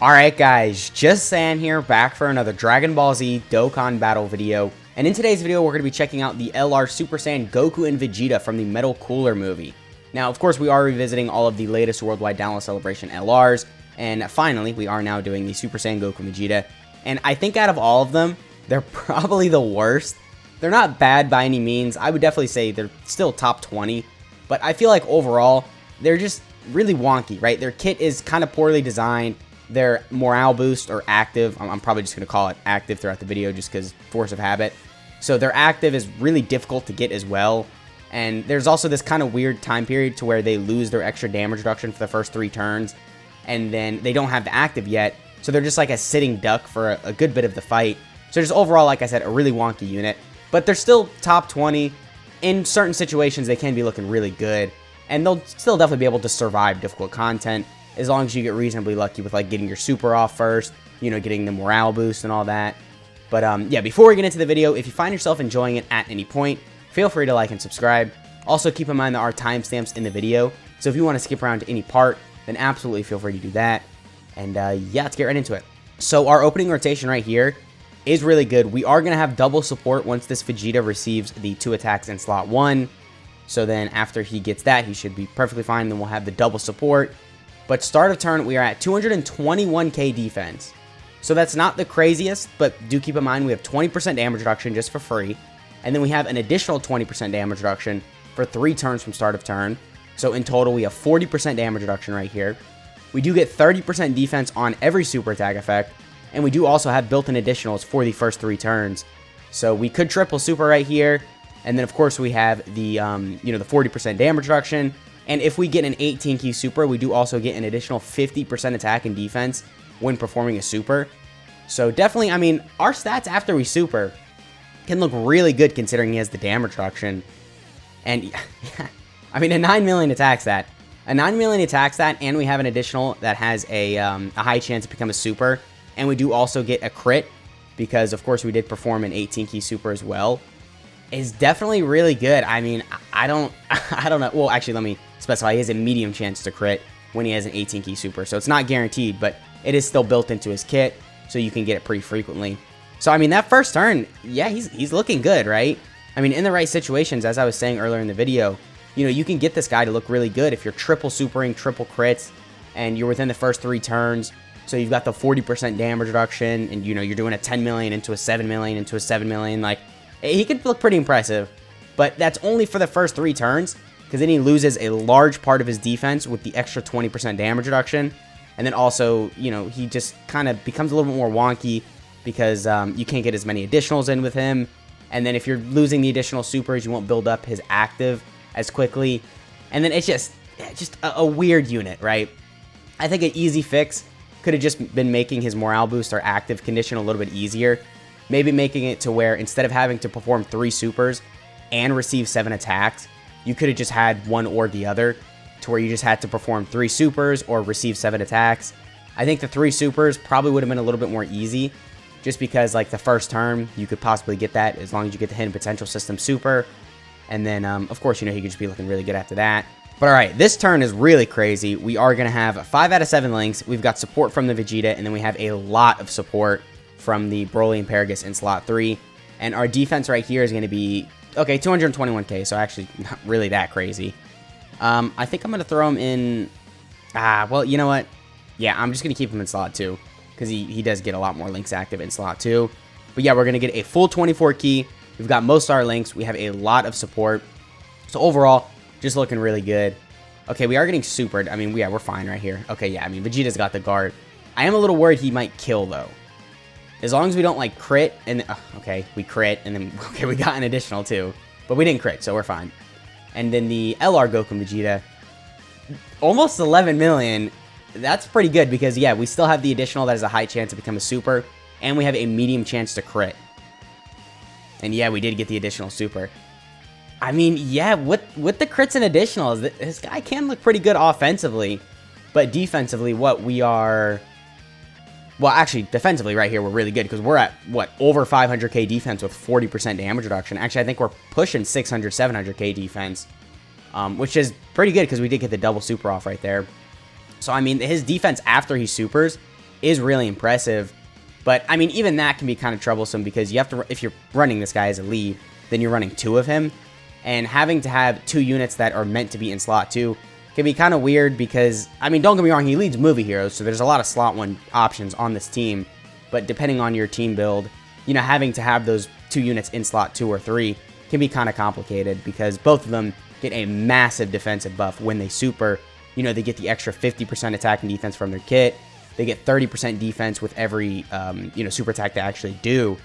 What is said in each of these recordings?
Alright guys, just San here, back for another Dragon Ball Z Dokkan battle video. And in today's video, we're going to be checking out the LR Super Saiyan Goku and Vegeta from the Metal Cooler movie. Now, of course, we are revisiting all of the latest Worldwide Download Celebration LRs. And finally, we are now doing the Super Saiyan Goku and Vegeta. And I think out of all of them, they're probably the worst. They're not bad by any means. I would definitely say they're still top 20. But I feel like overall, they're just really wonky, right? Their kit is kind of poorly designed. Their morale boost or active, I'm probably just going to call it active throughout the video just because force of habit. So their active is really difficult to get as well. And there's also this kind of weird time period to where they lose their extra damage reduction for the first 3 turns. And then they don't have the active yet. So they're just like a sitting duck for a good bit of the fight. So just overall, like I said, a really wonky unit. But they're still top 20. In certain situations, they can be looking really good. And they'll still definitely be able to survive difficult content, as long as you get reasonably lucky with like getting your super off first, you know, getting the morale boost and all that. But yeah, before we get into the video, if you find yourself enjoying it at any point, feel free to like and subscribe. Also, keep in mind there are timestamps in the video, so if you want to skip around to any part, then absolutely feel free to do that. And yeah, let's get right into it. So our opening rotation right here is really good. We are going to have double support once this Vegeta receives the 2 attacks in slot 1. So then after he gets that, he should be perfectly fine. Then we'll have the double support. But start of turn, we are at 221k defense. So that's not the craziest, but do keep in mind we have 20% damage reduction just for free. And then we have an additional 20% damage reduction for 3 turns from start of turn. So in total, we have 40% damage reduction right here. We do get 30% defense on every super attack effect. And we do also have built-in additionals for the first 3 turns. So we could triple super right here. And then, of course, we have the, the 40% damage reduction. And if we get an 18 key super, we do also get an additional 50% attack and defense when performing a super. So definitely, I mean, our stats after we super can look really good considering he has the damage reduction. And yeah, I mean, a 9 million attack stat. A 9 million attack stat, and we have an additional that has a high chance to become a super. And we do also get a crit because, of course, we did perform an 18 key super as well. Is definitely really good. I mean, I don't know. Well, actually, let me specify. He has a medium chance to crit when he has an 18 key super. So it's not guaranteed, but it is still built into his kit, so you can get it pretty frequently. So, I mean, that first turn, yeah, he's looking good, right? I mean, in the right situations, as I was saying earlier in the video, you know, you can get this guy to look really good if you're triple supering, triple crits, and you're within the first 3 turns. So you've got the 40% damage reduction, and, you know, you're doing a 10 million into a 7 million into a 7 million, like, he could look pretty impressive, but that's only for the first 3 turns, because then he loses a large part of his defense with the extra 20% damage reduction, and then also, you know, he just kind of becomes a little bit more wonky, because you can't get as many additionals in with him, and then if you're losing the additional supers, you won't build up his active as quickly, and then it's just a weird unit, right? I think an easy fix could have just been making his morale boost or active condition a little bit easier. Maybe making it to where instead of having to perform 3 supers and receive 7 attacks, you could have just had one or the other, to where you just had to perform 3 supers or receive 7 attacks. I think the 3 supers probably would have been a little bit more easy, just because like the first turn, you could possibly get that as long as you get the hidden potential system super. And then, of course, you know, he could just be looking really good after that. But all right, this turn is really crazy. We are going to have 5 out of 7 links. We've got support from the Vegeta, and then we have a lot of support from the Broly and Paragus in slot 3. And our defense right here is going to be, okay, 221k, so actually not really that crazy. I think I'm going to throw him in, well, you know what? Yeah, I'm just going to keep him in slot 2, because he does get a lot more links active in slot 2. But yeah, we're going to get a full 24 key. We've got most of our links. We have a lot of support. So overall, just looking really good. Okay, we are getting supered. I mean, yeah, we're fine right here. Okay, yeah, I mean, Vegeta's got the guard. I am a little worried he might kill, though. As long as we don't, like, crit, and, okay, we crit, and then, okay, we got an additional, too. But we didn't crit, so we're fine. And then the LR Goku and Vegeta, almost 11 million. That's pretty good, because, yeah, we still have the additional that has a high chance to become a super, and we have a medium chance to crit. And, yeah, we did get the additional super. I mean, yeah, with the crits and additionals, this guy can look pretty good offensively, but defensively, what we are... Well, actually, defensively right here, we're really good because we're at, what, over 500k defense with 40% damage reduction. Actually, I think we're pushing 600, 700k defense, which is pretty good because we did get the double super off right there. So, I mean, his defense after he supers is really impressive. But, I mean, even that can be kind of troublesome because you have to, if you're running this guy as a lead, then you're running 2 of him. And having to have 2 units that are meant to be in slot 2 can be kind of weird because, I mean, don't get me wrong, he leads movie heroes, so there's a lot of slot 1 options on this team. But depending on your team build, you know, having to have those 2 units in slot 2 or 3 can be kind of complicated because both of them get a massive defensive buff when they super. You know, they get the extra 50% attack and defense from their kit. They get 30% defense with every, you know, super attack they actually do.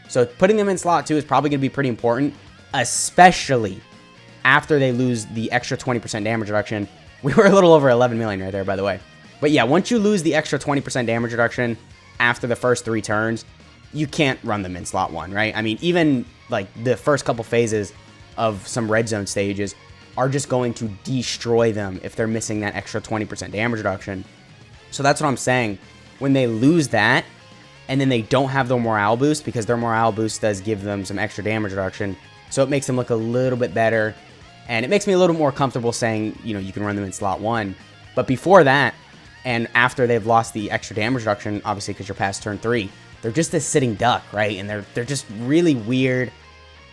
So putting them in slot 2 is probably going to be pretty important, especially after they lose the extra 20% damage reduction. We were a little over 11 million right there, by the way. But yeah, once you lose the extra 20% damage reduction after the first 3 turns, you can't run them in slot 1, right? I mean, even like the first couple phases of some red zone stages are just going to destroy them if they're missing that extra 20% damage reduction. So that's what I'm saying. When they lose that, and then they don't have their morale boost, because their morale boost does give them some extra damage reduction, so it makes them look a little bit better, and it makes me a little more comfortable saying, you know, you can run them in slot 1. But before that, and after they've lost the extra damage reduction, obviously because you're past turn 3, they're just a sitting duck, right? And they're just really weird.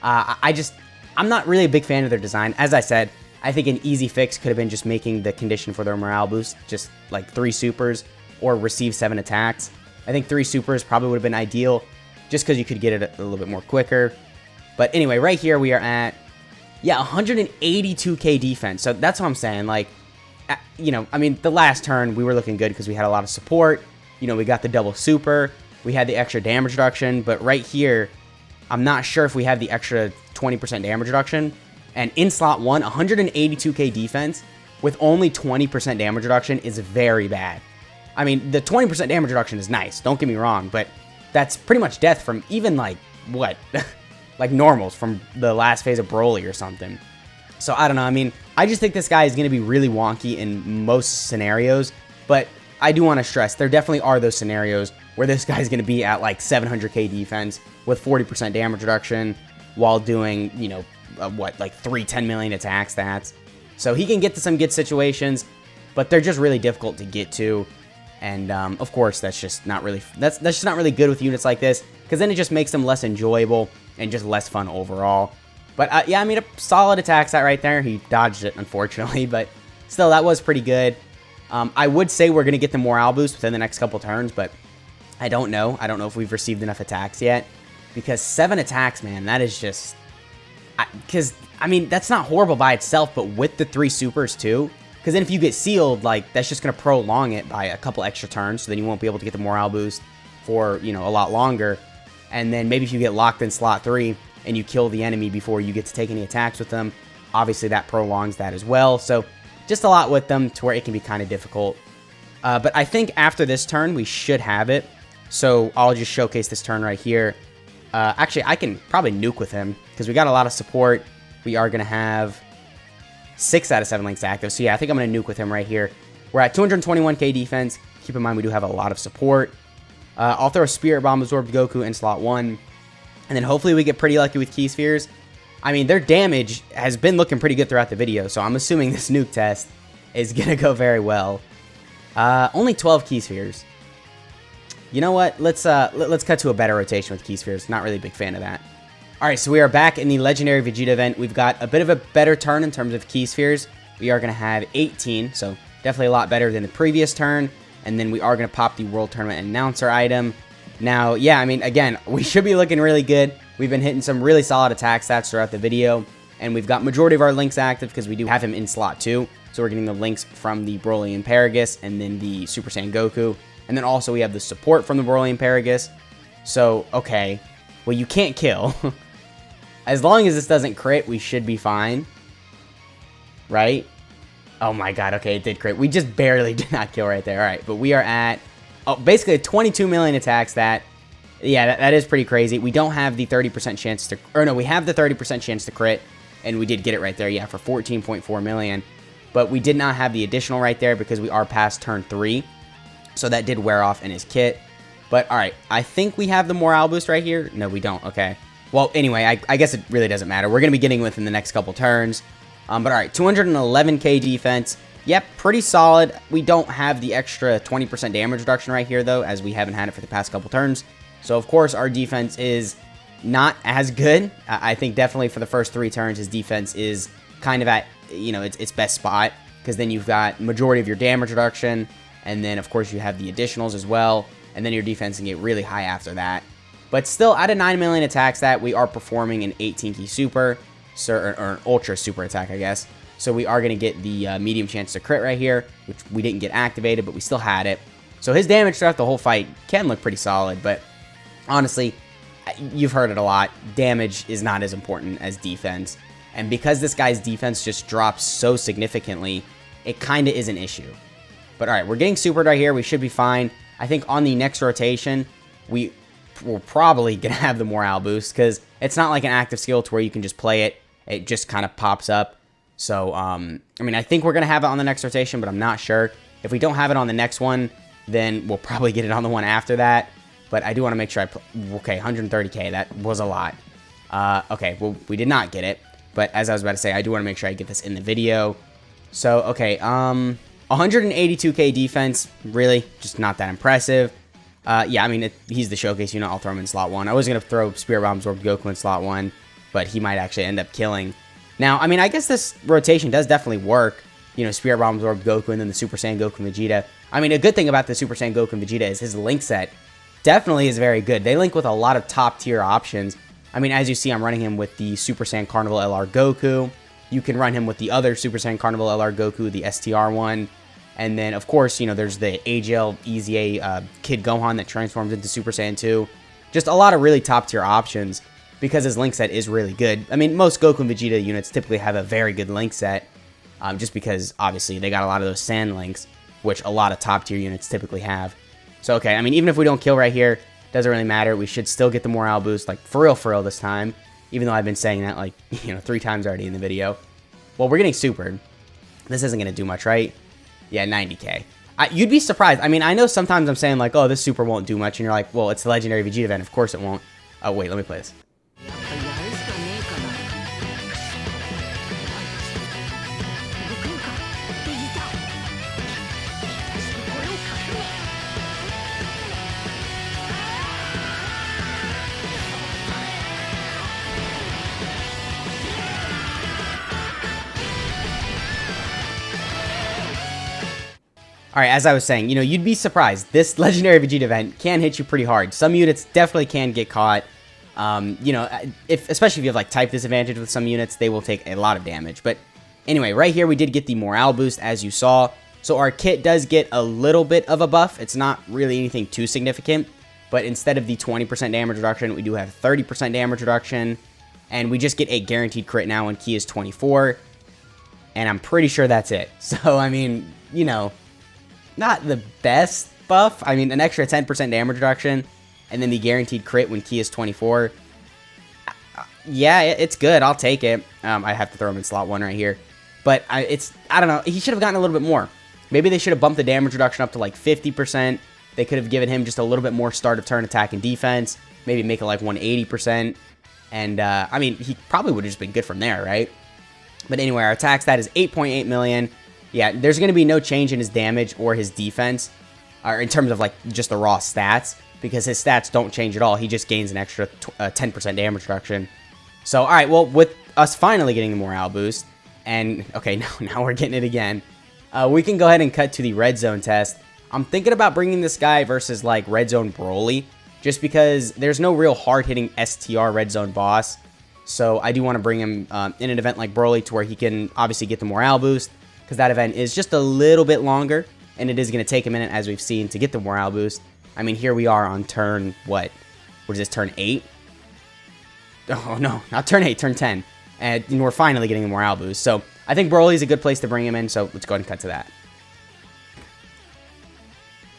I'm not really a big fan of their design. As I said, I think an easy fix could have been just making the condition for their morale boost just like 3 supers or receive 7 attacks. I think 3 supers probably would have been ideal just because you could get it a little bit more quicker. But anyway, right here we are at, yeah, 182k defense. So that's what I'm saying. Like, you know, I mean, the last turn we were looking good because we had a lot of support. You know, we got the double super. We had the extra damage reduction. But right here, I'm not sure if we have the extra 20% damage reduction. And in slot 1, 182k defense with only 20% damage reduction is very bad. I mean, the 20% damage reduction is nice, don't get me wrong, but that's pretty much death from even, like, what? Like normals from the last phase of Broly or something. So, I don't know, I mean, I just think this guy is going to be really wonky in most scenarios, but I do want to stress, there definitely are those scenarios where this guy's going to be at, like, 700k defense with 40% damage reduction while doing, you know, like 10 million attack stats. So he can get to some good situations, but they're just really difficult to get to. And of course, that's just not really good with units like this, because then it just makes them less enjoyable and just less fun overall. But yeah, I mean, a solid attack stat right there. He dodged it, unfortunately, but still, that was pretty good. I would say we're going to get the morale boost within the next couple turns, but I don't know. I don't know if we've received enough attacks yet, because 7 attacks, man, that is just... Because, I mean, that's not horrible by itself, but with the 3 supers, too. Because then if you get sealed, like, that's just going to prolong it by a couple extra turns, so then you won't be able to get the morale boost for, you know, a lot longer. And then maybe if you get locked in slot 3 and you kill the enemy before you get to take any attacks with them, obviously that prolongs that as well. So, just a lot with them to where it can be kind of difficult. But I think after this turn, we should have it. So, I'll just showcase this turn right here. Actually, I can probably nuke with him because we got a lot of support. We are going to have 6 out of 7 links active. So yeah, I think I'm going to nuke with him right here. We're at 221k defense. Keep in mind, we do have a lot of support. I'll throw a Spirit Bomb Absorbed Goku in slot 1. And then hopefully we get pretty lucky with Key Spheres. I mean, their damage has been looking pretty good throughout the video. So I'm assuming this nuke test is going to go very well. Only 12 Key Spheres. You know what? Let's cut to a better rotation with Key Spheres. Not really a big fan of that. Alright, so we are back in the Legendary Vegeta event. We've got a bit of a better turn in terms of Key Spheres. We are going to have 18, so definitely a lot better than the previous turn. And then we are going to pop the World Tournament Announcer item. Now, yeah, I mean, again, we should be looking really good. We've been hitting some really solid attack stats throughout the video. And we've got majority of our links active because we do have him in slot 2. So we're getting the links from the Broly and Paragus and then the Super Saiyan Goku. And then also we have the support from the Broly and Paragus. So, okay. Well, you can't kill. As long as this doesn't crit, we should be fine. Right? Oh my god, okay, it did crit. We just barely did not kill right there. Alright, but we are at... Oh, basically a 22 million attack stat. Yeah, that is pretty crazy. We don't have the 30% chance to... Or no, we have the 30% chance to crit. And we did get it right there, yeah, for 14.4 million. But we did not have the additional right there because we are past turn 3. So that did wear off in his kit. But, alright, I think we have the morale boost right here. No, we don't. Okay. Well, anyway, I guess it really doesn't matter. We're going to be getting within the next couple turns. But, alright, 211k defense, Yep, pretty solid. We don't have the extra 20% damage reduction right here, though, as we haven't had it for the past couple turns. So, of course, our defense is not as good. I think definitely for the first 3 turns, his defense is kind of at, you know, its best spot, because then you've got majority of your damage reduction, and then, of course, you have the additionals as well, and then your defense can get really high after that. But still, out of 9 million attacks that, we are performing an 18-key super, or an ultra super attack, I guess. So we are going to get the medium chance to crit right here, which we didn't get activated, but we still had it. So his damage throughout the whole fight can look pretty solid, but honestly, you've heard it a lot. Damage is not as important as defense. And because this guy's defense just drops so significantly, it kind of is an issue. But alright, we're getting supered right here. We should be fine. I think on the next rotation, we're probably going to have the morale boost, because it's not like an active skill to where you can just play it. It just kind of pops up. So, I mean, I think we're going to have it on the next rotation, but I'm not sure. If we don't have it on the next one, then we'll probably get it on the one after that. But I do want to make sure okay, 130k, that was a lot. Okay, well, we did not get it. But as I was about to say, I do want to make sure I get this in the video. So, okay, 182k defense, really, just not that impressive. Yeah, I mean, he's the showcase unit. I'll throw him in slot 1. I was going to throw Spirit Bomb Absorb Goku in slot 1, but he might actually end up killing. Now, I mean, I guess this rotation does definitely work. You know, Spirit Bomb Absorb Goku and then the Super Saiyan Goku and Vegeta. I mean, a good thing about the Super Saiyan Goku and Vegeta is his link set definitely is very good. They link with a lot of top tier options. I mean, as you see, I'm running him with the Super Saiyan Carnival LR Goku. You can run him with the other Super Saiyan Carnival LR Goku, the STR one. And then, of course, you know, there's the AGL EZA Kid Gohan that transforms into Super Saiyan 2. Just a lot of really top tier options, because his link set is really good. I mean, most Goku and Vegeta units typically have a very good link set, just because, obviously, they got a lot of those sand links, which a lot of top-tier units typically have. So, okay, I mean, even if we don't kill right here, doesn't really matter. We should still get the morale boost, like, for real this time, even though I've been saying that, like, you know, 3 times already in the video. Well, we're getting supered. This isn't going to do much, right? Yeah, 90k. You'd be surprised. I mean, I know sometimes I'm saying, like, oh, this super won't do much, and you're like, well, it's the Legendary Vegeta event. Of course it won't. Oh, wait, let me play this. Alright, as I was saying, you know, you'd be surprised. This Legendary Vegeta event can hit you pretty hard. Some units definitely can get caught. You know, especially if you have, like, type disadvantage with some units, they will take a lot of damage. But anyway, right here we did get the morale boost, as you saw. So our kit does get a little bit of a buff. It's not really anything too significant. But instead of the 20% damage reduction, we do have 30% damage reduction. And we just get a guaranteed crit now when key is 24. And I'm pretty sure that's it. So, I mean, you know, not the best buff. I mean, an extra 10% damage reduction, and then the guaranteed crit when key is 24. Yeah, it's good. I'll take it. I have to throw him in slot 1 right here. But I don't know. He should have gotten a little bit more. Maybe they should have bumped the damage reduction up to like 50%. They could have given him just a little bit more start of turn attack and defense. Maybe make it like 180%. And, I mean, he probably would have just been good from there, right? But anyway, our attack stat is 8.8 million. Yeah, there's going to be no change in his damage or his defense, or in terms of, like, just the raw stats, because his stats don't change at all. He just gains an extra 10% damage reduction. So, all right, well, with us finally getting the morale boost, and, okay, now we're getting it again, we can go ahead and cut to the Red Zone test. I'm thinking about bringing this guy versus, like, Red Zone Broly, just because there's no real hard-hitting STR Red Zone boss. So I do want to bring him in an event like Broly to where he can obviously get the morale boost, because that event is just a little bit longer, and it is going to take a minute, as we've seen, to get the morale boost. I mean, here we are on turn, what is this, turn 8? Oh, no, not turn 8, turn 10. And we're finally getting the morale boost. So I think Broly's a good place to bring him in, so let's go ahead and cut to that.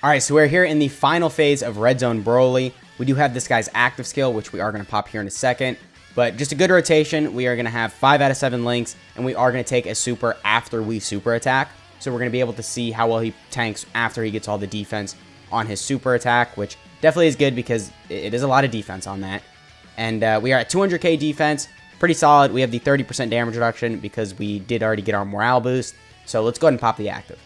Alright, so we're here in the final phase of Red Zone Broly. We do have this guy's active skill, which we are going to pop here in a second. But just a good rotation. We are going to have 5 out of 7 links, and we are going to take a super after we super attack. So we're going to be able to see how well he tanks after he gets all the defense on his super attack, which definitely is good because it is a lot of defense on that. And we are at 200k defense. Pretty solid. We have the 30% damage reduction because we did already get our morale boost. So let's go ahead and pop the active.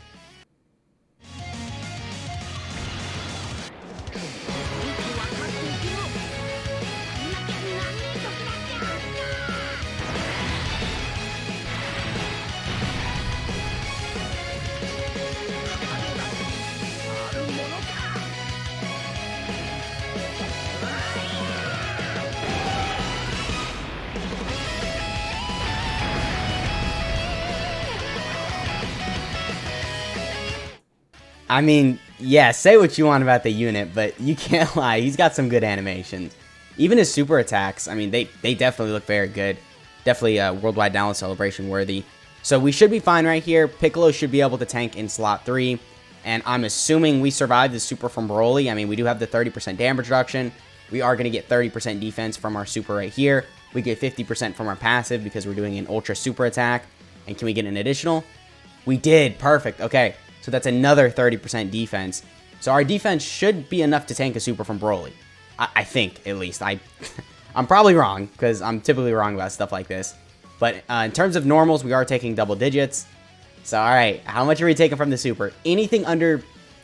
I mean, yeah, say what you want about the unit, but you can't lie. He's got some good animations. Even his super attacks, I mean, they definitely look very good. Definitely worldwide download celebration worthy. So we should be fine right here. Piccolo should be able to tank in slot 3. And I'm assuming we survive the super from Broly. I mean, we do have the 30% damage reduction. We are going to get 30% defense from our super right here. We get 50% from our passive because we're doing an ultra super attack. And can we get an additional? We did. Perfect. Okay. So that's another 30% defense. So our defense should be enough to tank a super from Broly. I think, at least. I'm probably wrong, because I'm typically wrong about stuff like this. But in terms of normals, we are taking double digits. So, alright, how much are we taking from the super? Anything under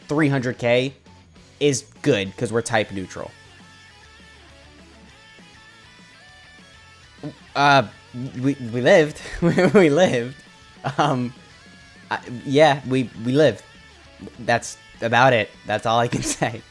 300k is good, because we're type neutral. We lived. We lived. Yeah, we lived. That's about it. That's all I can say.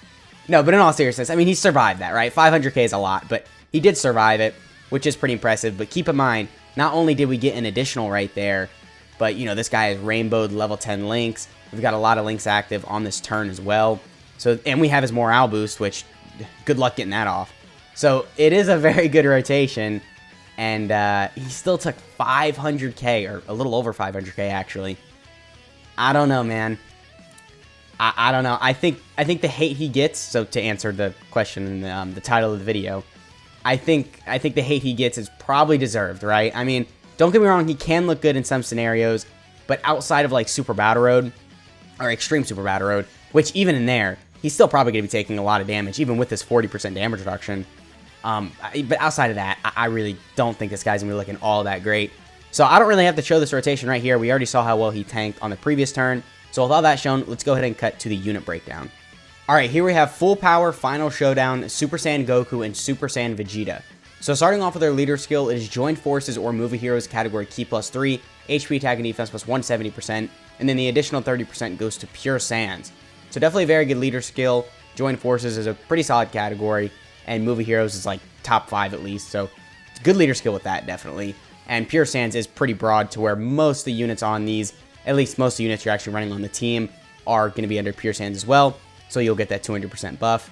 No, but in all seriousness, I mean, he survived that, right? 500k is a lot, but he did survive it, which is pretty impressive. But keep in mind, not only did we get an additional right there, but, you know, this guy is rainbowed level 10 links. We've got a lot of links active on this turn as well. So, and we have his morale boost, which, good luck getting that off. So, it is a very good rotation. And he still took 500k, or a little over 500k, actually. I don't know, man. I don't know. I think the hate he gets. So to answer the question in the title of the video, I think the hate he gets is probably deserved, right? I mean, don't get me wrong. He can look good in some scenarios, but outside of like Super Battle Road or Extreme Super Battle Road, which even in there, he's still probably going to be taking a lot of damage, even with this 40% damage reduction. But outside of that, I really don't think this guy's going to be looking all that great. So I don't really have to show this rotation right here. We already saw how well he tanked on the previous turn. So with all that shown, let's go ahead and cut to the unit breakdown. Alright, here we have Full Power, Final Showdown, Super Saiyan Goku, and Super Saiyan Vegeta. So starting off with our leader skill, it is Join Forces or Movie Heroes category Ki plus 3, HP attack and defense plus 170%, and then the additional 30% goes to Pure Saiyans. So definitely a very good leader skill. Join Forces is a pretty solid category, and Movie Heroes is like top 5 at least, so it's good leader skill with that, definitely. And Pure Saiyans is pretty broad to where most of the units on these, at least most of the units you're actually running on the team, are going to be under Pure Saiyans as well. So you'll get that 200% buff.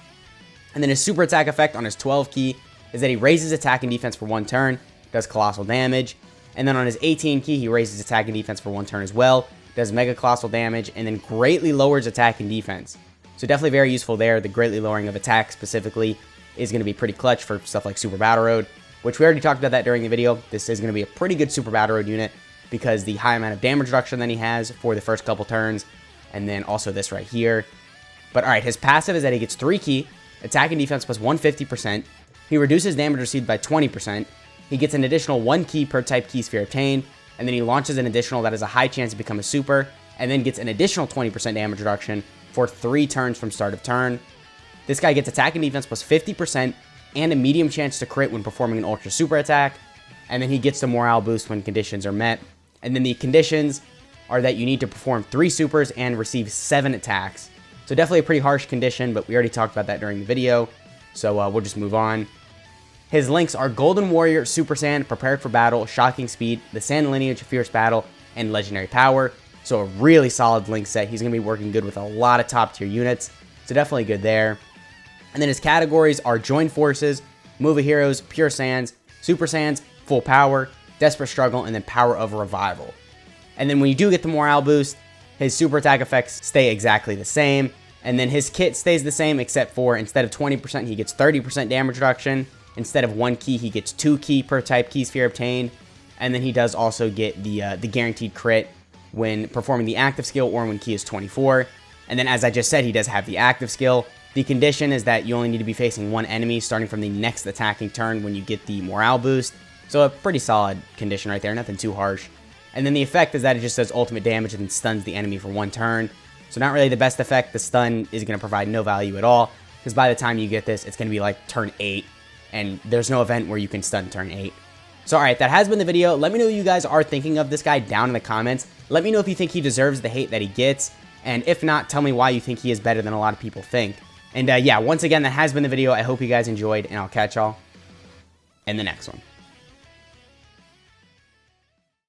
And then his super attack effect on his 12 key is that he raises attack and defense for 1 turn, does colossal damage. And then on his 18 key, he raises attack and defense for 1 turn as well, does mega colossal damage, and then greatly lowers attack and defense. So definitely very useful there. The greatly lowering of attack specifically is going to be pretty clutch for stuff like Super Battle Road, which we already talked about that during the video. This is going to be a pretty good Super Battle Road unit because the high amount of damage reduction that he has for the first couple turns, and then also this right here. But alright, his passive is that he gets 3 key, attack and defense plus 150%, he reduces damage received by 20%, he gets an additional 1 key per type key sphere obtained, and then he launches an additional that has a high chance to become a super, and then gets an additional 20% damage reduction for 3 turns from start of turn. This guy gets attack and defense plus 50%, and a medium chance to crit when performing an ultra super attack, and then he gets the morale boost when conditions are met. And then the conditions are that you need to perform 3 supers and receive 7 attacks. So definitely a pretty harsh condition, but we already talked about that during the video, so we'll just move on. His links are Golden Warrior, Super Saiyan, Prepared for Battle, Shocking Speed, the Saiyan Lineage, Fierce Battle, and Legendary Power. So a really solid link set. He's going to be working good with a lot of top tier units, so definitely good there. And then his categories are Join Forces, Movie Heroes, Pure Saiyans, Super Saiyans, Full Power, Desperate Struggle, and then Power of Revival. And then when you do get the morale boost, his super attack effects stay exactly the same. And then his kit stays the same except for instead of 20%, he gets 30% damage reduction. Instead of 1 key, he gets 2 key per type key sphere obtained. And then he does also get the guaranteed crit when performing the active skill or when key is 24. And then as I just said, he does have the active skill. The condition is that you only need to be facing 1 enemy starting from the next attacking turn when you get the morale boost. So a pretty solid condition right there, nothing too harsh. And then the effect is that it just does ultimate damage and stuns the enemy for 1 turn. So not really the best effect. The stun is going to provide no value at all, because by the time you get this, it's going to be like turn 8, and there's no event where you can stun turn 8. So alright, that has been the video. Let me know what you guys are thinking of this guy down in the comments. Let me know if you think he deserves the hate that he gets, and if not, tell me why you think he is better than a lot of people think. And yeah, once again, that has been the video. I hope you guys enjoyed, and I'll catch y'all in the next one.